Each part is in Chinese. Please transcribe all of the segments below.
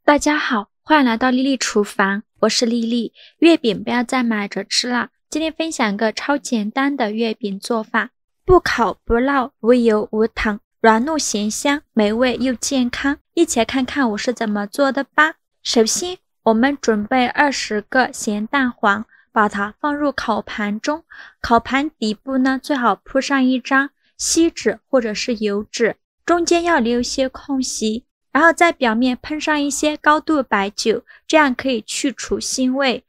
大家好，欢迎来到丽丽厨房，我是丽丽。月饼不要再买着吃了，今天分享一个超简单的月饼做法，不烤不烙，无油无糖，软糯咸香，美味又健康。一起来看看我是怎么做的吧。首先，我们准备20个咸蛋黄，把它放入烤盘中。烤盘底部呢，最好铺上一张锡纸或者是油纸，中间要留一些空隙。然后在表面喷上一些高度白酒，这样可以去除腥味。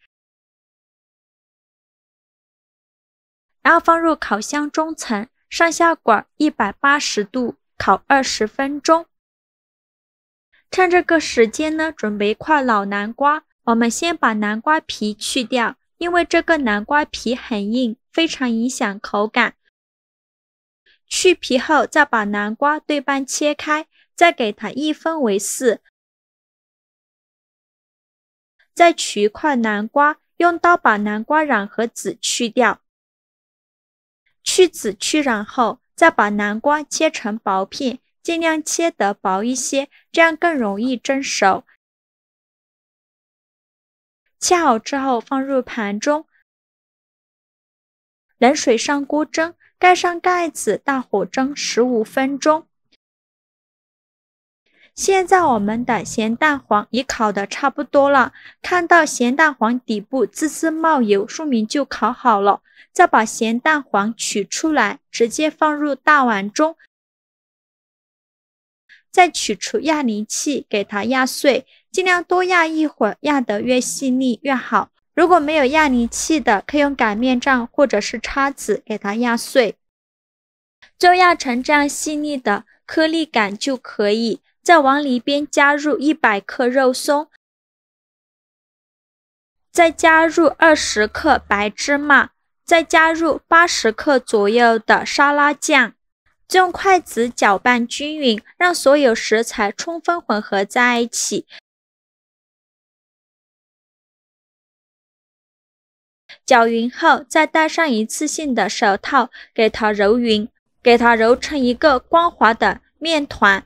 然后放入烤箱中层，上下管180度烤20分钟。趁这个时间呢，准备一块老南瓜。我们先把南瓜皮去掉，因为这个南瓜皮很硬，非常影响口感。去皮后，再把南瓜对半切开。再给它一分为4，再取一块南瓜，用刀把南瓜瓤和籽去掉。去籽去瓤后，再把南瓜切成薄片，尽量切得薄一些，这样更容易蒸熟。切好之后放入盘中，冷水上锅蒸，盖上盖子，大火蒸15分钟。现在我们的咸蛋黄已烤得差不多了，看到咸蛋黄底部滋滋冒油，说明就烤好了。再把咸蛋黄取出来，直接放入大碗中，再取出压泥器，给它压碎，尽量多压一会儿，压得越细腻越好。如果没有压泥器的，可以用擀面杖或者是叉子给它压碎，就压成这样细腻的颗粒感就可以。再往里边加入100克肉松，再加入20克白芝麻，再加入80克左右的沙拉酱，再用筷子搅拌均匀，让所有食材充分混合在一起。搅匀后，再戴上一次性的手套，给它揉匀，给它揉成一个光滑的面团。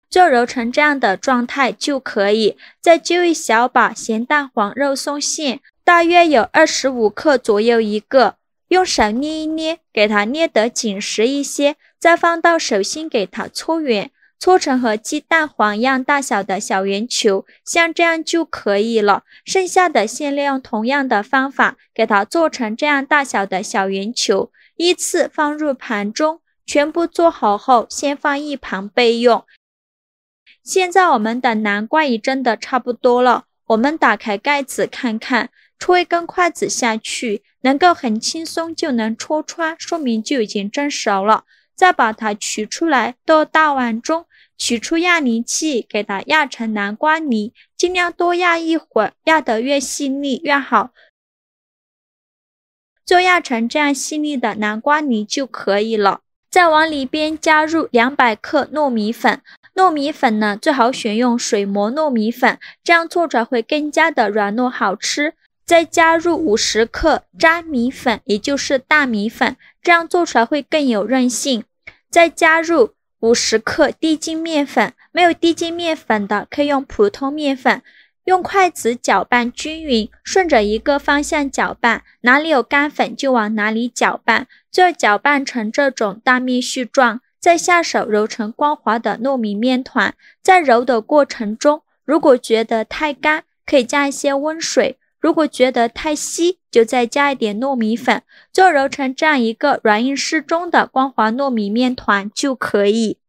就揉成这样的状态就可以。再揪一小把咸蛋黄肉松馅，大约有25克左右一个，用手捏一捏，给它捏得紧实一些，再放到手心给它搓圆，搓成和鸡蛋黄一样大小的小圆球，像这样就可以了。剩下的馅料用同样的方法给它做成这样大小的小圆球，依次放入盘中。全部做好后，先放一旁备用。现在我们的南瓜已蒸得差不多了，我们打开盖子看看，戳一根筷子下去，能够很轻松就能戳穿，说明就已经蒸熟了。再把它取出来，倒大碗中，取出压泥器，给它压成南瓜泥，尽量多压一会儿，压得越细腻越好。就压成这样细腻的南瓜泥就可以了。再往里边加入200克糯米粉，糯米粉呢，最好选用水磨糯米粉，这样做出来会更加的软糯好吃。再加入50克粘米粉，也就是大米粉，这样做出来会更有韧性。再加入50克低筋面粉，没有低筋面粉的可以用普通面粉，用筷子搅拌均匀，顺着一个方向搅拌，哪里有干粉就往哪里搅拌，最后搅拌成这种大面絮状。再下手揉成光滑的糯米面团，在揉的过程中，如果觉得太干，可以加一些温水；如果觉得太稀，就再加一点糯米粉，就揉成这样一个软硬适中的光滑糯米面团就可以。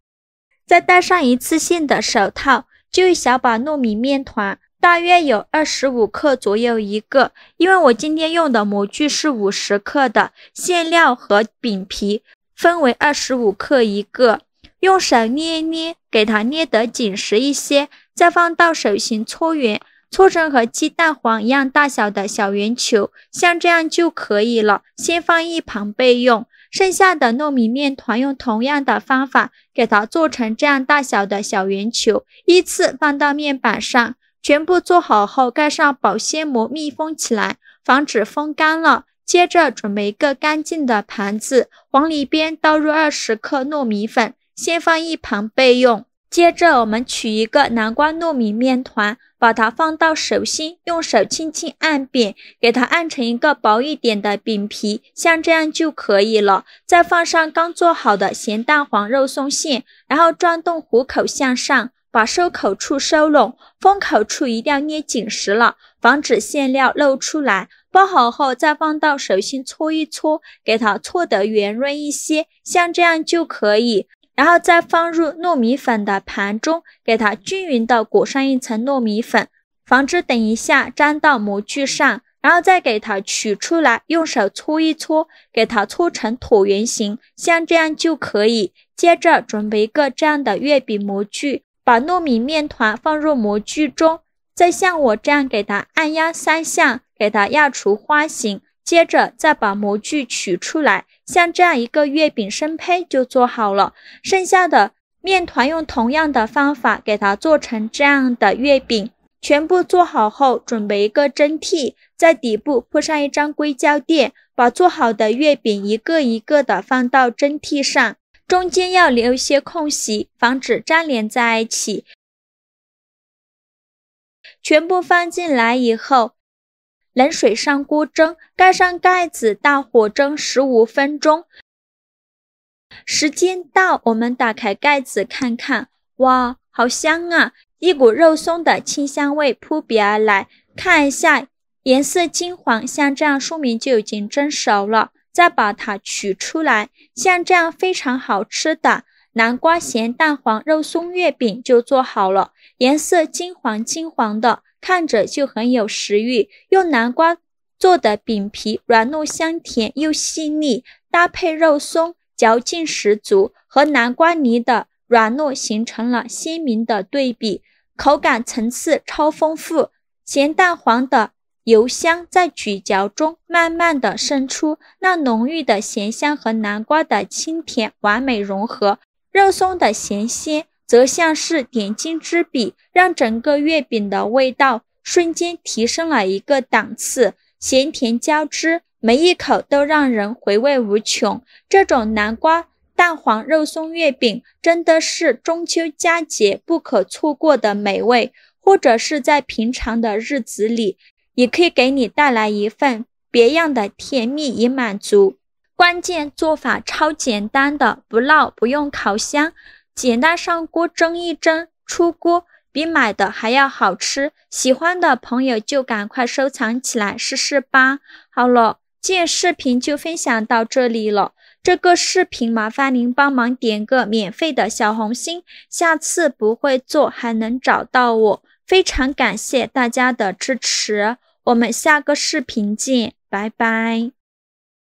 再戴上一次性的手套，揪一小把糯米面团，大约有25克左右一个，因为我今天用的模具是50克的，馅料和饼皮分为25克一个，用手捏一捏，给它捏得紧实一些，再放到手心搓圆，搓成和鸡蛋黄一样大小的小圆球，像这样就可以了，先放一旁备用。剩下的糯米面团用同样的方法给它做成这样大小的小圆球，依次放到面板上，全部做好后盖上保鲜膜密封起来，防止风干了。接着准备一个干净的盘子，往里边倒入20克糯米粉，先放一旁备用。接着我们取一个南瓜糯米面团，把它放到手心，用手轻轻按扁，给它按成一个薄一点的饼皮，像这样就可以了。再放上刚做好的咸蛋黄肉松馅，然后转动虎口向上，把收口处收拢，封口处一定要捏紧实了，防止馅料漏出来。包好后再放到手心搓一搓，给它搓得圆润一些，像这样就可以。然后再放入糯米粉的盘中，给它均匀的裹上一层糯米粉，防止等一下粘到模具上。然后再给它取出来，用手搓一搓，给它搓成椭圆形，像这样就可以。接着准备一个这样的月饼模具，把糯米面团放入模具中，再像我这样给它按压3下，给它压出花形。接着再把模具取出来，像这样一个月饼生胚就做好了。剩下的面团用同样的方法给它做成这样的月饼。全部做好后，准备一个蒸屉，在底部铺上一张硅胶垫，把做好的月饼一个一个的放到蒸屉上，中间要留一些空隙，防止粘连在一起。全部放进来以后，冷水上锅蒸，盖上盖子，大火蒸15分钟。时间到，我们打开盖子看看，哇，好香啊！一股肉松的清香味扑鼻而来。看一下，颜色金黄，像这样说明就已经蒸熟了。再把它取出来，像这样非常好吃的南瓜咸蛋黄肉松月饼就做好了。颜色金黄金黄的，看着就很有食欲。用南瓜做的饼皮软糯香甜又细腻，搭配肉松嚼劲十足，和南瓜泥的软糯形成了鲜明的对比，口感层次超丰富。咸蛋黄的油香在咀嚼中慢慢的渗出，那浓郁的咸香和南瓜的清甜完美融合，肉松的咸鲜则像是点睛之笔，让整个月饼的味道瞬间提升了一个档次，咸甜交织，每一口都让人回味无穷。这种南瓜蛋黄肉松月饼真的是中秋佳节不可错过的美味，或者是在平常的日子里，也可以给你带来一份别样的甜蜜与满足。关键做法超简单的，不烙，不用烤箱，简单上锅蒸一蒸，出锅比买的还要好吃。喜欢的朋友就赶快收藏起来试试吧。好了，今天视频就分享到这里了。这个视频麻烦您帮忙点个免费的小红心，下次不会做还能找到我。非常感谢大家的支持，我们下个视频见，拜拜。